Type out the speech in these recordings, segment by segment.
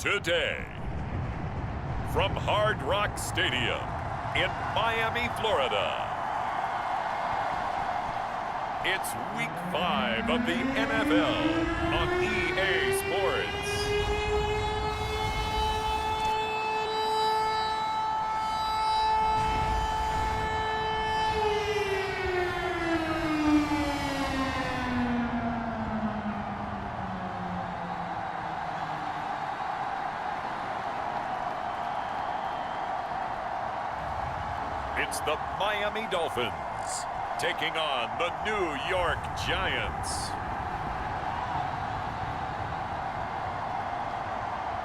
Today, from Hard Rock Stadium in Miami, Florida, it's Week 5 of the NFL on EA Sports. It's the Miami Dolphins taking on the New York Giants.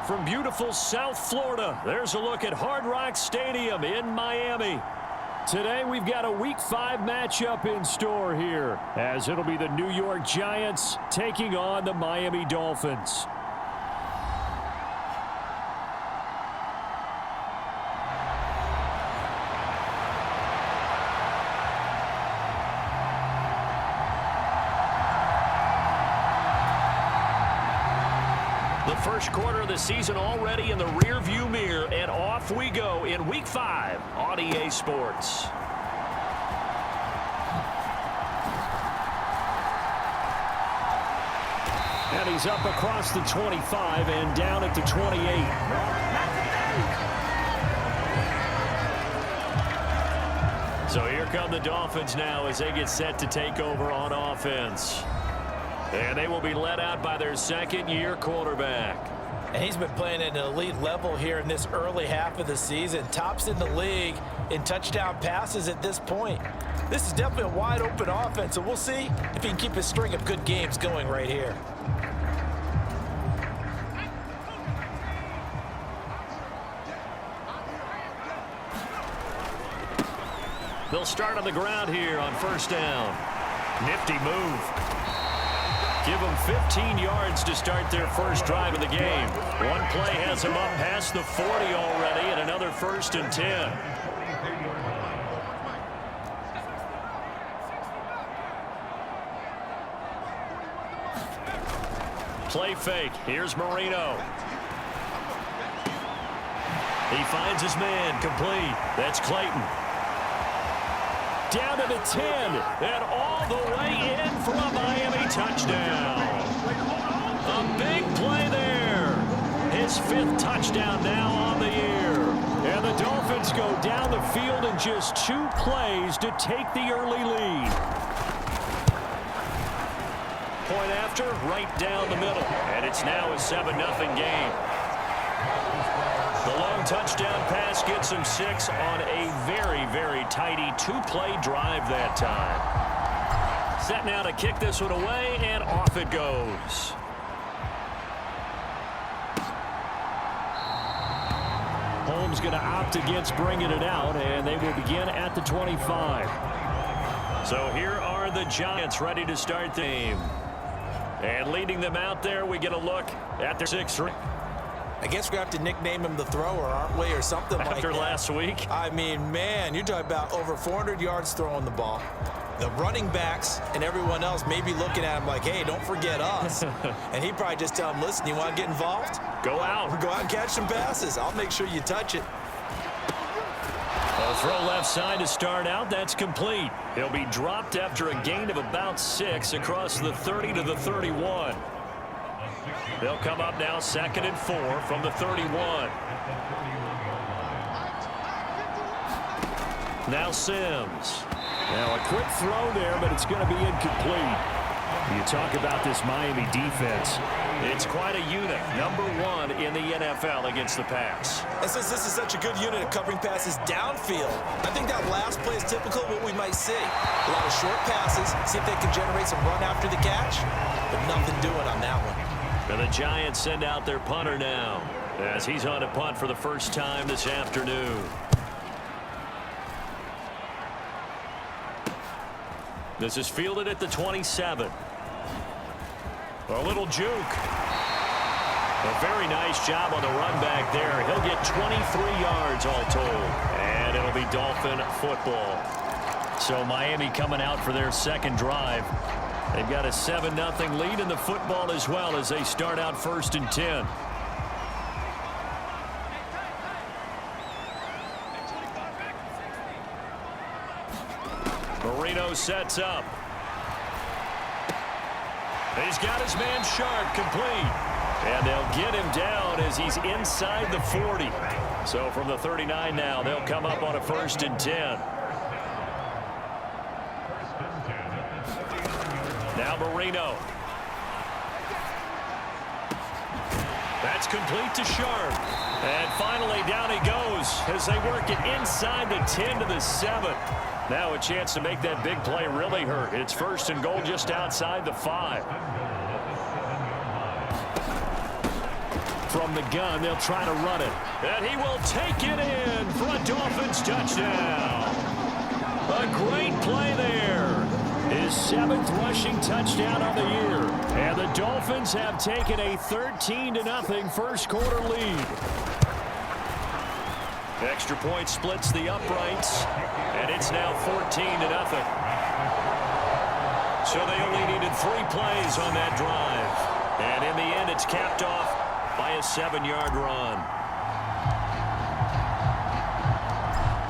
From beautiful South Florida, there's a look at Hard Rock Stadium in Miami. Today we've got a Week 5 matchup in store here, as it'll be the New York Giants taking on the Miami Dolphins. The first quarter of the season already in the rear-view mirror, and off we go in Week 5 on EA Sports. And he's up across the 25 and down at the 28. So here come the Dolphins now as they get set to take over on offense. And they will be led out by their second-year quarterback. And he's been playing at an elite level here in this early half of the season. Tops in the league in touchdown passes at this point. This is definitely a wide-open offense, so we'll see if he can keep his string of good games going right here. They'll start on the ground here on first down. Nifty move. Give them 15 yards to start their first drive of the game. One play has them up past the 40 already, and another 1st and 10. Play fake. Here's Marino. He finds his man. Complete. That's Clayton. Down to the 10, and all the way in for a Miami touchdown. A big play there. His 5th touchdown now on the year. And the Dolphins go down the field in just 2 plays to take the early lead. Point after, right down the middle. And it's now a 7-0 game. The long touchdown pass gets him 6 on a very, very tidy 2-play drive that time. Set now to kick this one away, and off it goes. Holmes going to opt against bringing it out, and they will begin at the 25. So here are the Giants ready to start the game. And leading them out there, we get a look at their 6th. I guess we have to nickname him the thrower, aren't we, or something like that. After last week? I mean, man, you're talking about over 400 yards throwing the ball. The running backs and everyone else may be looking at him like, hey, don't forget us. And he'd probably just tell him, listen, you want to get involved? Go out. Go out and catch some passes. I'll make sure you touch it. A throw left side to start out. That's complete. He'll be dropped after a gain of about 6 across the 30 to the 31. They'll come up now 2nd and 4 from the 31. Now Sims. Now a quick throw there, but it's going to be incomplete. You talk about this Miami defense. It's quite a unit. #1 in the NFL against the pass. And since this is such a good unit of covering passes downfield, I think that last play is typical of what we might see. A lot of short passes, see if they can generate some run after the catch, but nothing doing on that one. And the Giants send out their punter now, as he's on a punt for the first time this afternoon. This is fielded at the 27. A little juke. A very nice job on the run back there. He'll get 23 yards all told. And it'll be Dolphin football. So Miami coming out for their second drive. They've got a 7-0 lead in the football as well as they start out 1st and 10. Marino sets up. He's got his man Sharp complete. And they'll get him down as he's inside the 40. So from the 39 now, they'll come up on a 1st and 10. Now Marino. That's complete to Sharp. And finally down he goes as they work it inside the 10 to the 7. Now a chance to make that big play really hurt. It's 1st and goal just outside the 5. From the gun, they'll try to run it. And he will take it in for a Dolphins touchdown. A great play there. His 7th rushing touchdown on the year. And the Dolphins have taken a 13-0 first quarter lead. Extra point splits the uprights. And it's now 14-0. So they only needed 3 plays on that drive. And in the end, it's capped off by a 7-yard run.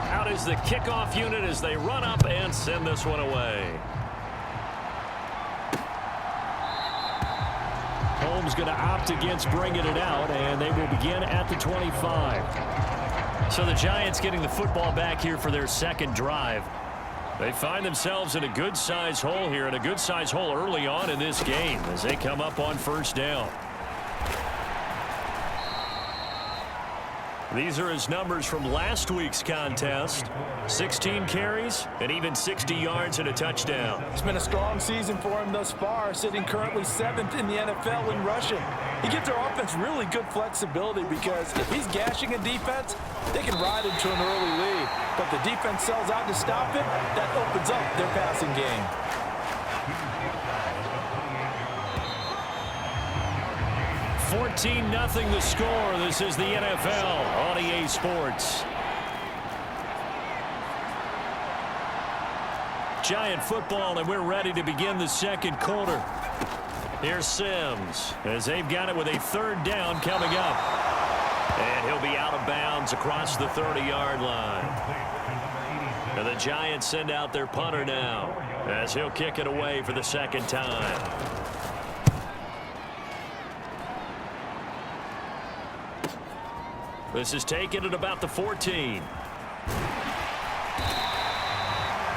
Out is the kickoff unit as they run up and send this one away. Holmes going to opt against bringing it out, and they will begin at the 25. So the Giants getting the football back here for their 2nd drive. They find themselves in a good-sized hole here, and a good-sized hole early on in this game as they come up on 1st down. These are his numbers from last week's contest. 16 carries and even 60 yards and a touchdown. It's been a strong season for him thus far, sitting currently 7th in the NFL in rushing. He gives their offense really good flexibility because if he's gashing a defense, they can ride into an early lead. But if the defense sells out to stop it, that opens up their passing game. 14-0 the score. This is the NFL on EA Sports. Giant football, and we're ready to begin the 2nd quarter. Here's Sims as they've got it with a 3rd down coming up. And he'll be out of bounds across the 30-yard line. And the Giants send out their punter now as he'll kick it away for the 2nd time. This is taken at about the 14.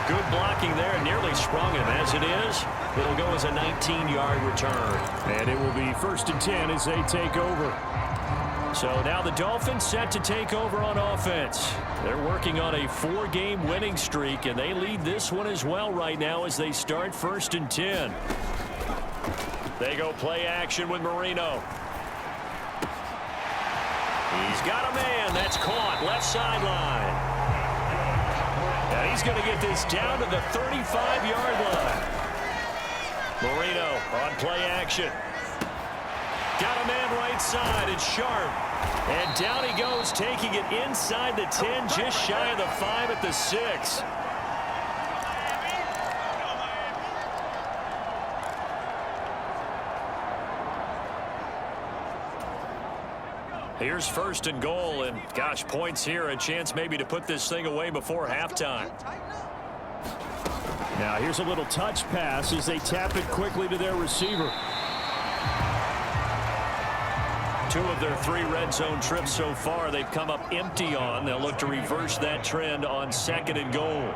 Good blocking there, nearly sprung him. As it is, it'll go as a 19-yard return. And it will be 1st and 10 as they take over. So now the Dolphins set to take over on offense. They're working on a 4-game winning streak, and they lead this one as well right now as they start 1st and 10. They go play action with Marino. He's got a man that's caught left sideline. And he's going to get this down to the 35-yard line. Marino on play action. Got a man right side. It's Sharp. And down he goes, taking it inside the 10, just shy of the 5 at the 6. Here's 1st and goal, and gosh, points here, a chance maybe to put this thing away before halftime. Now here's a little touch pass as they tap it quickly to their receiver. 2 of their 3 red zone trips so far they've come up empty on. They'll look to reverse that trend on 2nd and goal.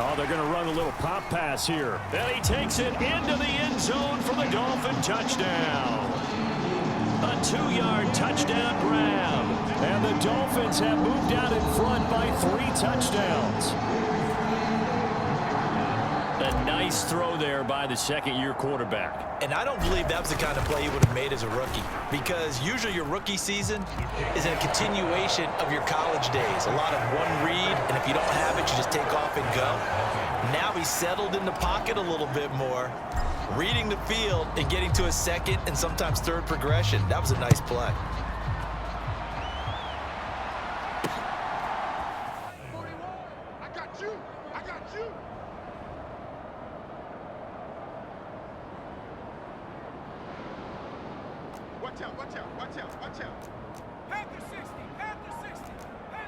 Oh, they're going to run a little pop pass here. And he takes it into the end zone for the Dolphin touchdown. A 2-yard touchdown grab. And the Dolphins have moved out in front by 3 touchdowns. A nice throw there by the 2nd-year quarterback. And I don't believe that was the kind of play he would have made as a rookie, because usually your rookie season is a continuation of your college days. A lot of one read, and if you don't have it, you just take off and go. Now he's settled in the pocket a little bit more, reading the field and getting to a 2nd and sometimes 3rd progression. That was a nice play. Watch out, watch out, watch out, watch out. Panther 60, Panther 60, Panther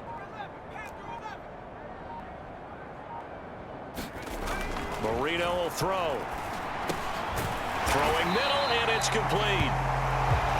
Marino will throw. Throwing middle, and it's complete.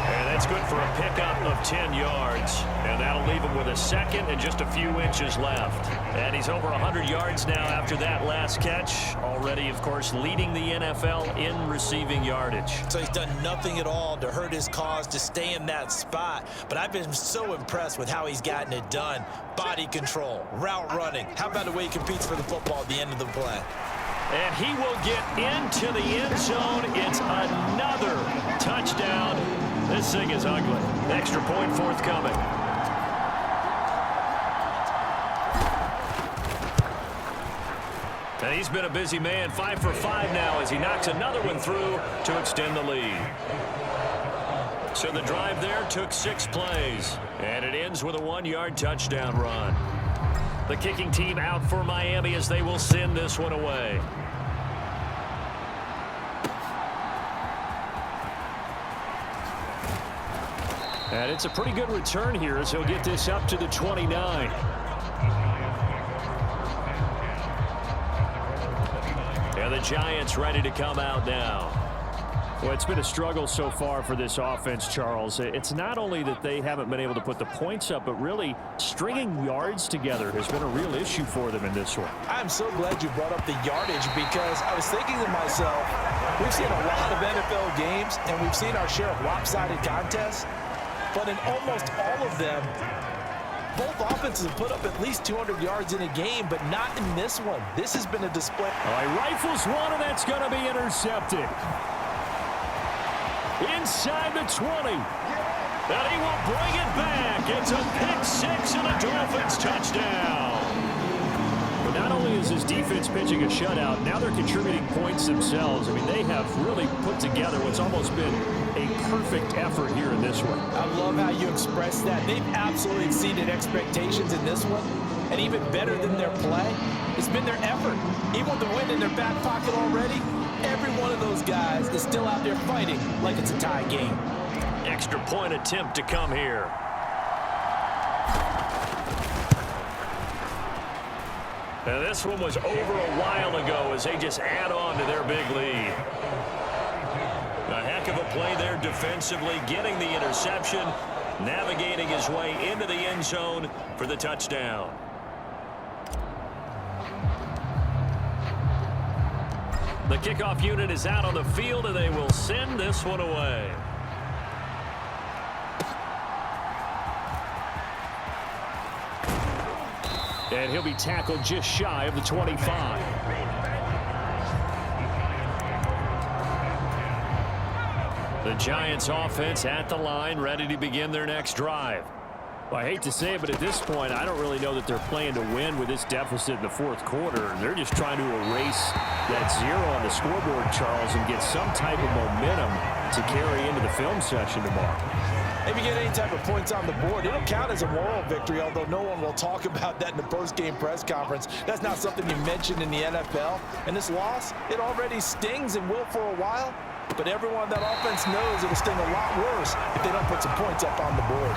And that's good for a pickup of 10 yards. And that'll leave him with a second and just a few inches left. And he's over 100 yards now after that last catch. Already, of course, leading the NFL in receiving yardage. So he's done nothing at all to hurt his cause to stay in that spot. But I've been so impressed with how he's gotten it done. Body control, route running. How about the way he competes for the football at the end of the play? And he will get into the end zone. It's another touchdown. This thing is ugly. Extra point forthcoming. And he's been a busy man. 5 for 5 now as he knocks another one through to extend the lead. So the drive there took 6 plays. And it ends with a 1-yard touchdown run. The kicking team out for Miami as they will send this one away. And it's a pretty good return here as he'll get this up to the 29. And the Giants ready to come out now. Well, it's been a struggle so far for this offense, Charles. It's not only that they haven't been able to put the points up, but really stringing yards together has been a real issue for them in this one. I'm so glad you brought up the yardage because I was thinking to myself, we've seen a lot of NFL games and we've seen our share of lopsided contests. But in almost all of them, both offenses have put up at least 200 yards in a game, but not in this one. This has been a display. All right, rifles one, and that's going to be intercepted. Inside the 20. And he will bring it back. It's a pick-6 and a Dolphins touchdown. But not only is his defense pitching a shutout, now they're contributing points themselves. I mean, they have really put together what's almost been a perfect effort here in this one. I love how you express that. They've absolutely exceeded expectations in this one. And even better than their play, it's been their effort. Even with the win in their back pocket already, every one of those guys is still out there fighting like it's a tie game. Extra point attempt to come here. Now this one was over a while ago as they just add on to their big lead. A heck of a play there defensively, getting the interception, navigating his way into the end zone for the touchdown. The kickoff unit is out on the field, and they will send this one away. And he'll be tackled just shy of the 25. The Giants offense at the line, ready to begin their next drive. Well, I hate to say it, but at this point, I don't really know that they're playing to win with this deficit in the fourth quarter. They're just trying to erase that 0 on the scoreboard, Charles, and get some type of momentum to carry into the film session tomorrow. If you get any type of points on the board, it'll count as a moral victory, although no one will talk about that in the post-game press conference. That's not something you mentioned in the NFL. And this loss, it already stings and will for a while. But everyone on that offense knows it'll sting a lot worse if they don't put some points up on the board.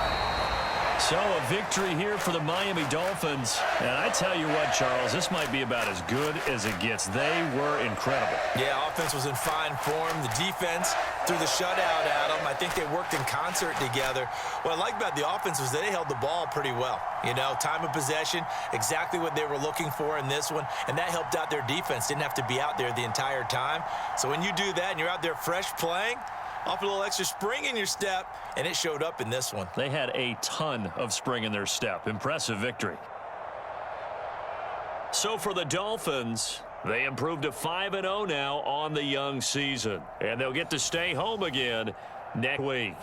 So a victory here for the Miami Dolphins. And I tell you what, Charles, this might be about as good as it gets. They were incredible. Yeah, offense was in fine form. The defense threw the shutout at them. I think they worked in concert together. What I like about the offense was they held the ball pretty well. You know, time of possession, exactly what they were looking for in this one. And that helped out their defense. Didn't have to be out there the entire time. So when you do that and you're out there fresh playing, off a little extra spring in your step, and it showed up in this one. They had a ton of spring in their step. Impressive victory. So for the Dolphins, they improved to 5-0 now on the young season. And they'll get to stay home again next week.